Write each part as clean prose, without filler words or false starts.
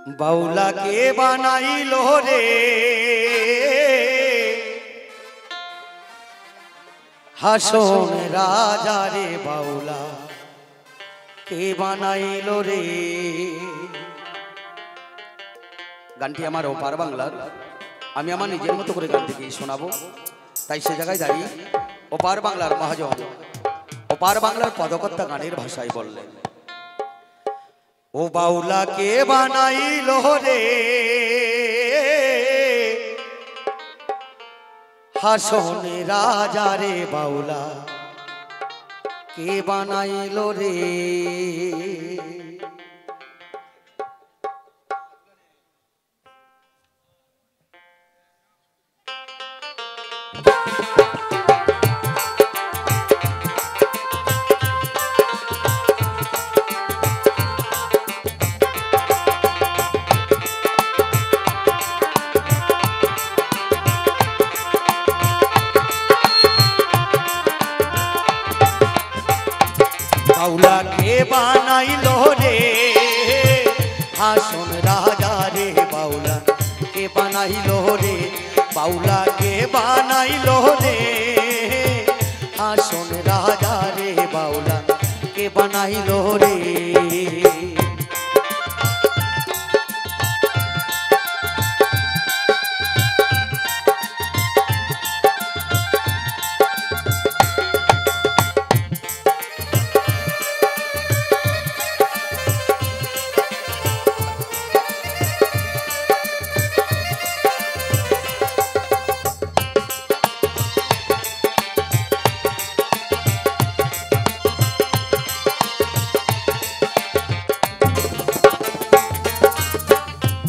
बाउला के बनाइलो रे हासोन राजा रे बाउला के बनाइलो रे। गानटी आमार ओपार बांगलार आमी आमार निजेर मतो करे गानटिके शोनाबो ताई से जायगाय दाঁড়িয়ে ओपार बांगलार महाजन ओपार बांगलार पदकर्ता गानेर भाषाय बोललेन ओ बाउला के बनाइलो रे हासोन राजा रे बाउला के बनाइलो रे। बाउला के बनाइलो रे हासोन राजा रे बाउला के बनाइलो रे बाउला के बनाइलो रे हासोन राजा रे बाउला के बनाइलो रे।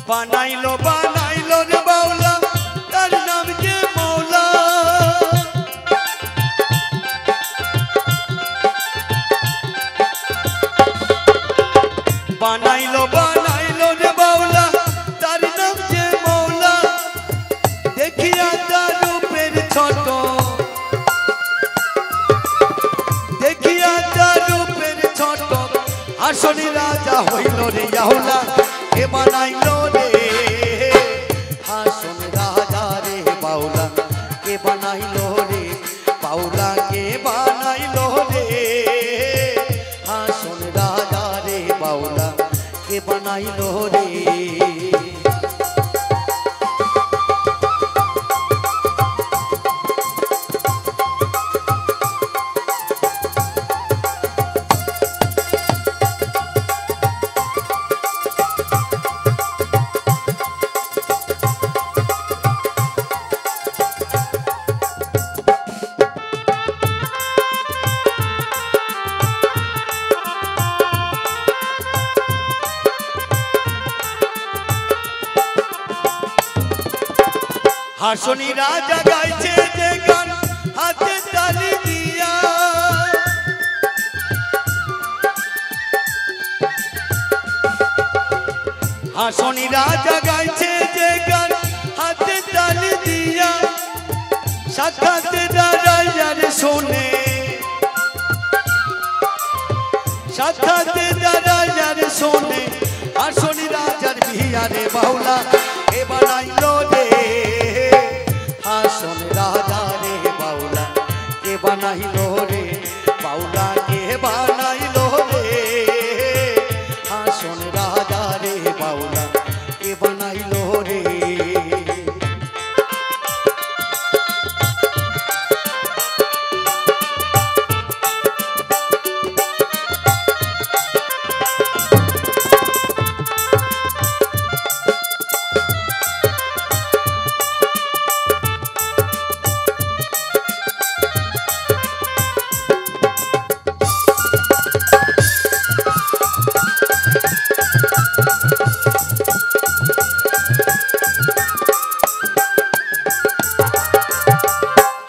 बनाइलो बनाइलो रे बाउला तार नाम के मौला बनाइलो बनाइलो रे बाउला तार नाम के मौला देखिया तार रूपेर छोट देखिया तार रूपेर छोट हासोन राजा हইলো रे याहुला के बनाइलो रे हासोन राजा रे बाउला के बनाइलो रे बाउला के बनाइलो रे हासोन राजा रे बाउला के बनाइलो रे। हासोनी राजा गाइছে যে গান হাতে তালি দিয়া हासोनी राजा गाइছে যে গান হাতে তালি দিয়া সাক্ষাতে দাঁড়াইয়ার শোনে সাক্ষাতে দাঁড়াইয়ার শোনে हासोनी राजार बिया रे बाउला के बनाइलो रे हासोन राजा रे बाउला के बनाइलो रे बाउला के बनाइलो रे हासोन राजा रे बाउला के बनाइलो रे।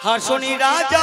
हासोनी राजा